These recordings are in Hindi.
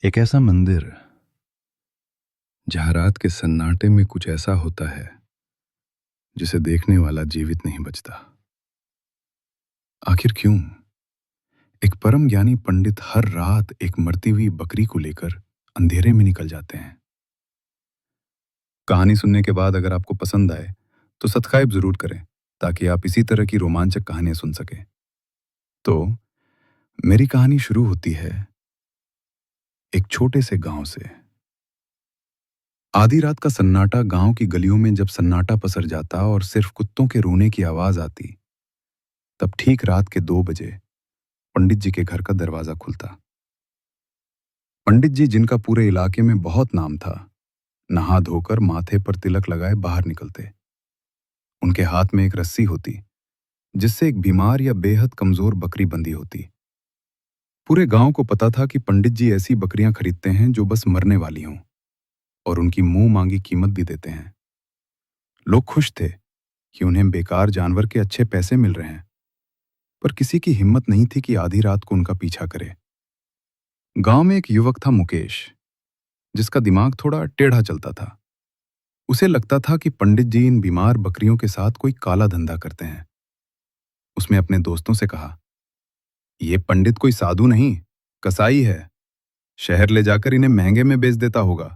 एक ऐसा मंदिर जहाँ रात के सन्नाटे में कुछ ऐसा होता है जिसे देखने वाला जीवित नहीं बचता। आखिर क्यों? एक परम ज्ञानी पंडित हर रात एक मरती हुई बकरी को लेकर अंधेरे में निकल जाते हैं। कहानी सुनने के बाद अगर आपको पसंद आए तो सब्सक्राइब जरूर करें ताकि आप इसी तरह की रोमांचक कहानियां सुन सकें। तो मेरी कहानी शुरू होती है एक छोटे से गांव से। आधी रात का सन्नाटा, गांव की गलियों में जब सन्नाटा पसर जाता और सिर्फ कुत्तों के रोने की आवाज आती, तब ठीक रात के 2 बजे पंडित जी के घर का दरवाजा खुलता। पंडित जी, जिनका पूरे इलाके में बहुत नाम था, नहा धोकर माथे पर तिलक लगाए बाहर निकलते। उनके हाथ में एक रस्सी होती जिससे एक बीमार या बेहद कमजोर बकरी बंधी होती। पूरे गांव को पता था कि पंडित जी ऐसी बकरियां खरीदते हैं जो बस मरने वाली हों और उनकी मुंह मांगी कीमत भी देते हैं। लोग खुश थे कि उन्हें बेकार जानवर के अच्छे पैसे मिल रहे हैं, पर किसी की हिम्मत नहीं थी कि आधी रात को उनका पीछा करे। गांव में एक युवक था, मुकेश, जिसका दिमाग थोड़ा टेढ़ा चलता था। उसे लगता था कि पंडित जी इन बीमार बकरियों के साथ कोई काला धंधा करते हैं। उसने अपने दोस्तों से कहा, "ये पंडित कोई साधु नहीं, कसाई है। शहर ले जाकर इन्हें महंगे में बेच देता होगा।"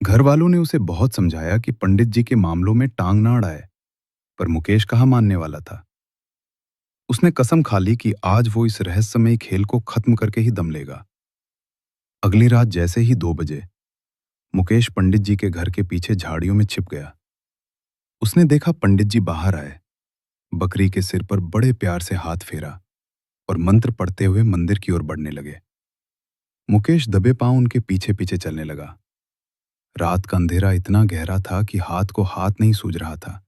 घर वालों ने उसे बहुत समझाया कि पंडित जी के मामलों में टांग ना अड़ाए, पर मुकेश कहाँ मानने वाला था। उसने कसम खा ली कि आज वो इस रहस्यमय खेल को खत्म करके ही दम लेगा। अगली रात जैसे ही 2 बजे, मुकेश पंडित जी के घर के पीछे झाड़ियों में छिप गया। उसने देखा पंडित जी बाहर आए, बकरी के सिर पर बड़े प्यार से हाथ फेरा और मंत्र पढ़ते हुए मंदिर की ओर बढ़ने लगे। मुकेश दबे पांव उनके पीछे पीछे चलने लगा। रात का अंधेरा इतना गहरा था कि हाथ को हाथ नहीं सूझ रहा था।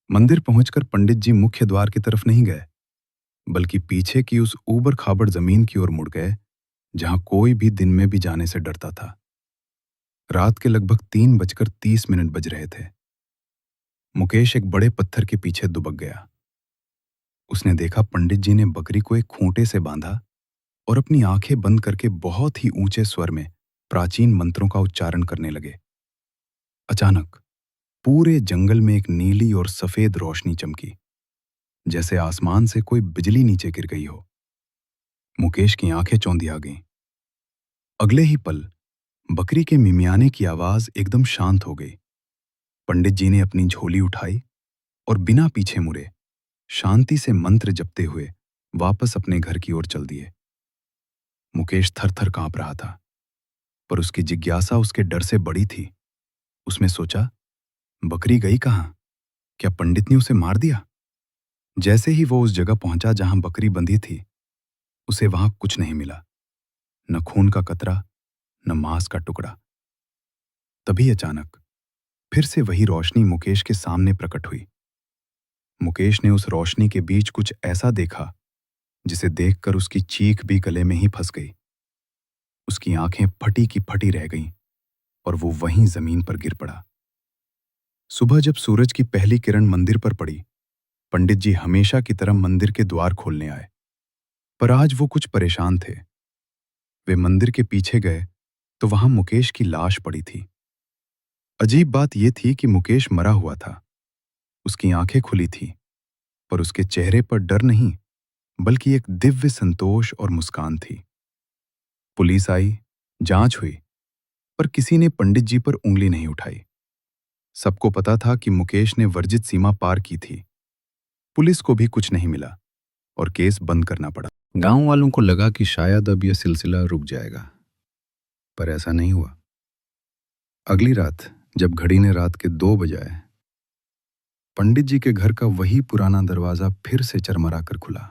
मंदिर पहुंचकर पंडित जी मुख्य द्वार की तरफ नहीं गए, बल्कि पीछे की उस ऊबड़ खाबड़ जमीन की ओर मुड़ गए जहां कोई भी दिन में भी जाने से डरता था। रात के लगभग 3:30 बज रहे थे। मुकेश एक बड़े पत्थर के पीछे दुबक गया। उसने देखा पंडित जी ने बकरी को एक खूंटे से बांधा और अपनी आंखें बंद करके बहुत ही ऊंचे स्वर में प्राचीन मंत्रों का उच्चारण करने लगे। अचानक पूरे जंगल में एक नीली और सफेद रोशनी चमकी, जैसे आसमान से कोई बिजली नीचे गिर गई हो। मुकेश की आंखें चौंधी आ गईं। अगले ही पल बकरी के मिमियाने की आवाज एकदम शांत हो गई। पंडित जी ने अपनी झोली उठाई और बिना पीछे मुड़े शांति से मंत्र जपते हुए वापस अपने घर की ओर चल दिए। मुकेश थर थर कांप रहा था, पर उसकी जिज्ञासा उसके डर से बड़ी थी। उसने सोचा, बकरी गई कहां? क्या पंडित ने उसे मार दिया? जैसे ही वो उस जगह पहुंचा जहां बकरी बंधी थी, उसे वहां कुछ नहीं मिला, न खून का कतरा, न मांस का टुकड़ा। तभी अचानक फिर से वही रोशनी मुकेश के सामने प्रकट हुई। मुकेश ने उस रोशनी के बीच कुछ ऐसा देखा जिसे देखकर उसकी चीख भी गले में ही फंस गई। उसकी आंखें फटी की फटी रह गईं और वो वहीं जमीन पर गिर पड़ा। सुबह जब सूरज की पहली किरण मंदिर पर पड़ी, पंडित जी हमेशा की तरह मंदिर के द्वार खोलने आए, पर आज वो कुछ परेशान थे। वे मंदिर के पीछे गए तो वहां मुकेश की लाश पड़ी थी। अजीब बात यह थी कि मुकेश मरा हुआ था। उसकी आंखें खुली थी, पर उसके चेहरे पर डर नहीं, बल्कि एक दिव्य संतोष और मुस्कान थी। पुलिस आई, जांच हुई, पर किसी ने पंडित जी पर उंगली नहीं उठाई। सबको पता था कि मुकेश ने वर्जित सीमा पार की थी। पुलिस को भी कुछ नहीं मिला और केस बंद करना पड़ा। गांव वालों को लगा कि शायद अब यह सिलसिला रुक जाएगा, पर ऐसा नहीं हुआ। अगली रात जब घड़ी ने रात के 2 बजाए, पंडित जी के घर का वही पुराना दरवाजा फिर से चरमरा कर खुला।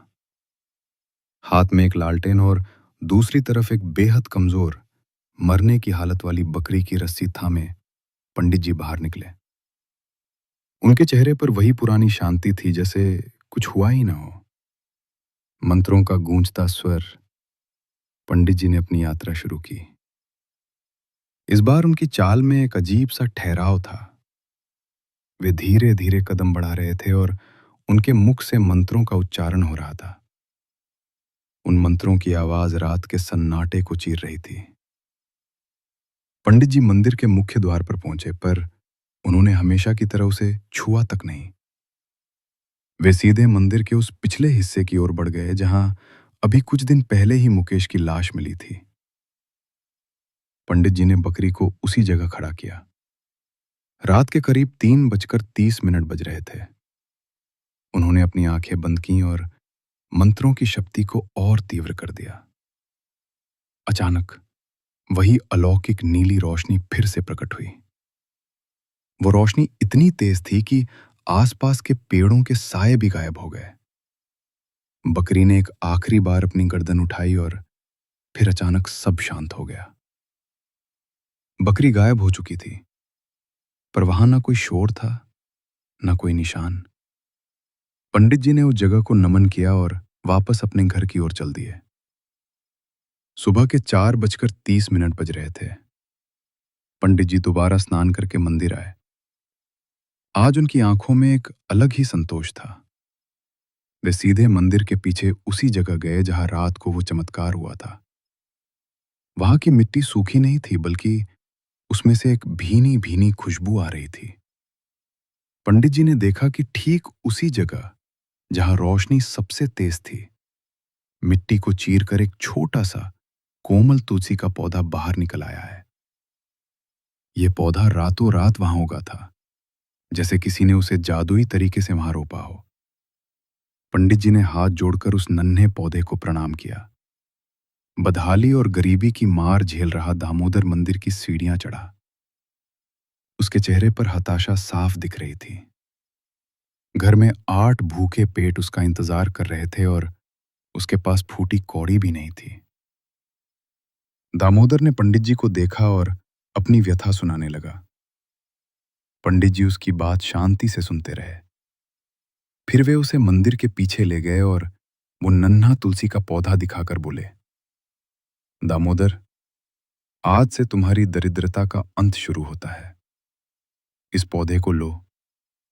हाथ में एक लालटेन और दूसरी तरफ एक बेहद कमजोर, मरने की हालत वाली बकरी की रस्सी थामे पंडित जी बाहर निकले। उनके चेहरे पर वही पुरानी शांति थी, जैसे कुछ हुआ ही ना हो। मंत्रों का गूंजता स्वर। पंडित जी ने अपनी यात्रा शुरू की। इस बार उनकी चाल में एक अजीब सा ठहराव था। वे धीरे धीरे कदम बढ़ा रहे थे और उनके मुख से मंत्रों का उच्चारण हो रहा था। उन मंत्रों की आवाज रात के सन्नाटे को चीर रही थी। पंडित जी मंदिर के मुख्य द्वार पर पहुंचे, पर उन्होंने हमेशा की तरह उसे छुआ तक नहीं। वे सीधे मंदिर के उस पिछले हिस्से की ओर बढ़ गए जहां अभी कुछ दिन पहले ही मुकेश की लाश मिली थी। पंडित जी ने बकरी को उसी जगह खड़ा किया। रात के करीब 3:30 बज रहे थे। उन्होंने अपनी आंखें बंद की और मंत्रों की शक्ति को और तीव्र कर दिया। अचानक वही अलौकिक नीली रोशनी फिर से प्रकट हुई। वो रोशनी इतनी तेज थी कि आसपास के पेड़ों के साए भी गायब हो गए। बकरी ने एक आखिरी बार अपनी गर्दन उठाई और फिर अचानक सब शांत हो गया। बकरी गायब हो चुकी थी, पर वहां ना कोई शोर था, ना कोई निशान। पंडित जी ने उस जगह को नमन किया और वापस अपने घर की ओर चल दिए। सुबह के 4:30 बज रहे थे। पंडित जी दोबारा स्नान करके मंदिर आए। आज उनकी आंखों में एक अलग ही संतोष था। वे सीधे मंदिर के पीछे उसी जगह गए जहां रात को वो चमत्कार हुआ था। वहां की मिट्टी सूखी नहीं थी, बल्कि उसमें से एक भीनी भीनी खुशबू आ रही थी। पंडित जी ने देखा कि ठीक उसी जगह जहां रोशनी सबसे तेज थी, मिट्टी को चीरकर एक छोटा सा कोमल तुलसी का पौधा बाहर निकल आया है। यह पौधा रातों रात वहां उगा था, जैसे किसी ने उसे जादुई तरीके से वहां रोपा हो। पंडित जी ने हाथ जोड़कर उस नन्हे पौधे को प्रणाम किया। बदहाली और गरीबी की मार झेल रहा दामोदर मंदिर की सीढ़ियां चढ़ा। उसके चेहरे पर हताशा साफ दिख रही थी। घर में 8 भूखे पेट उसका इंतजार कर रहे थे और उसके पास फूटी कौड़ी भी नहीं थी। दामोदर ने पंडित जी को देखा और अपनी व्यथा सुनाने लगा। पंडित जी उसकी बात शांति से सुनते रहे। फिर वे उसे मंदिर के पीछे ले गए और वो नन्हा तुलसी का पौधा दिखाकर बोले, दामोदर, आज से तुम्हारी दरिद्रता का अंत शुरू होता है। इस पौधे को लो,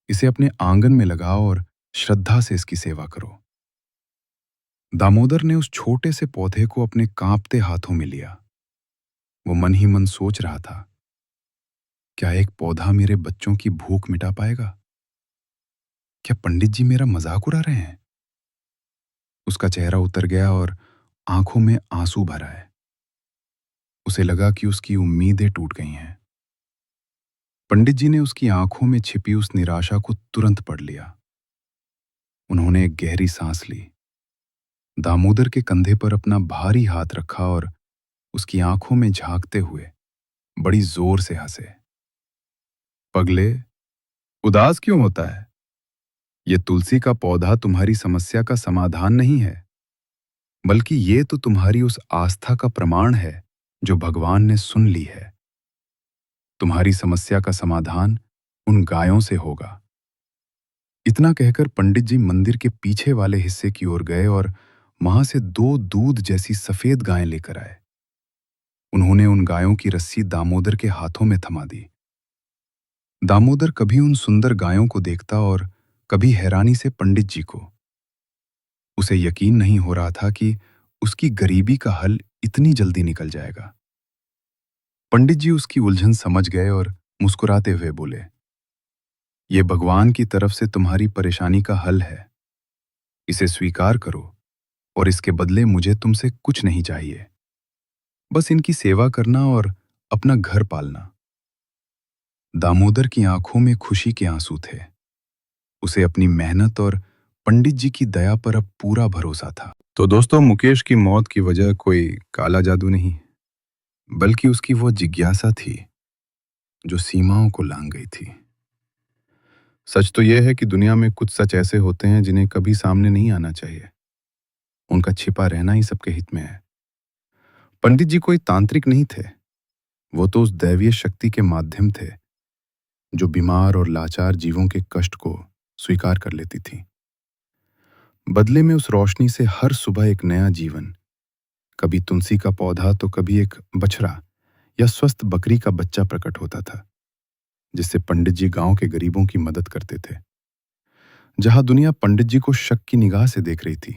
इसे अपने आंगन में लगाओ और श्रद्धा से इसकी सेवा करो। दामोदर ने उस छोटे से पौधे को अपने कांपते हाथों में लिया। वो मन ही मन सोच रहा था, क्या एक पौधा मेरे बच्चों की भूख मिटा पाएगा? क्या पंडित जी मेरा मजाक उड़ा रहे हैं? उसका चेहरा उतर गया और आंखों में आंसू भर आए। उसे लगा कि उसकी उम्मीदें टूट गई हैं। पंडित जी ने उसकी आंखों में छिपी उस निराशा को तुरंत पढ़ लिया। उन्होंने एक गहरी सांस ली, दामोदर के कंधे पर अपना भारी हाथ रखा और उसकी आंखों में झांकते हुए बड़ी जोर से हंसे। पगले, उदास क्यों होता है? ये तुलसी का पौधा तुम्हारी समस्या का समाधान नहीं है, बल्कि ये तो तुम्हारी उस आस्था का प्रमाण है जो भगवान ने सुन ली है। तुम्हारी समस्या का समाधान उन गायों से होगा। इतना कहकर पंडित जी मंदिर के पीछे वाले हिस्से की ओर गए और वहां से 2 दूध जैसी सफेद गायें लेकर आए। उन्होंने उन गायों की रस्सी दामोदर के हाथों में थमा दी। दामोदर कभी उन सुंदर गायों को देखता और कभी हैरानी से पंडित जी को। उसे यकीन नहीं हो रहा था कि उसकी गरीबी का हल इतनी जल्दी निकल जाएगा। पंडित जी उसकी उलझन समझ गए और मुस्कुराते हुए बोले, ये भगवान की तरफ से तुम्हारी परेशानी का हल है। इसे स्वीकार करो और इसके बदले मुझे तुमसे कुछ नहीं चाहिए, बस इनकी सेवा करना और अपना घर पालना। दामोदर की आंखों में खुशी के आंसू थे। उसे अपनी मेहनत और पंडित जी की दया पर अब पूरा भरोसा था। तो दोस्तों, मुकेश की मौत की वजह कोई काला जादू नहीं, बल्कि उसकी वो जिज्ञासा थी जो सीमाओं को लांघ गई थी। सच तो यह है कि दुनिया में कुछ सच ऐसे होते हैं जिन्हें कभी सामने नहीं आना चाहिए। उनका छिपा रहना ही सबके हित में है। पंडित जी कोई तांत्रिक नहीं थे। वो तो उस दैवीय शक्ति के माध्यम थे जो बीमार और लाचार जीवों के कष्ट को स्वीकार कर लेती थी। बदले में उस रोशनी से हर सुबह एक नया जीवन, कभी तुलसी का पौधा तो कभी एक बछड़ा या स्वस्थ बकरी का बच्चा प्रकट होता था, जिससे पंडित जी गांव के गरीबों की मदद करते थे। जहां दुनिया पंडित जी को शक की निगाह से देख रही थी,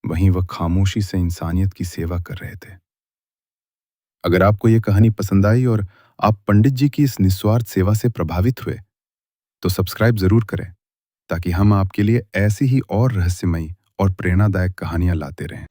वहीं वह खामोशी से इंसानियत की सेवा कर रहे थे। अगर आपको ये कहानी पसंद आई और आप पंडित जी की इस निस्वार्थ सेवा से प्रभावित हुए, तो सब्सक्राइब जरूर करें ताकि हम आपके लिए ऐसी ही और रहस्यमयी और प्रेरणादायक कहानियां लाते रहें।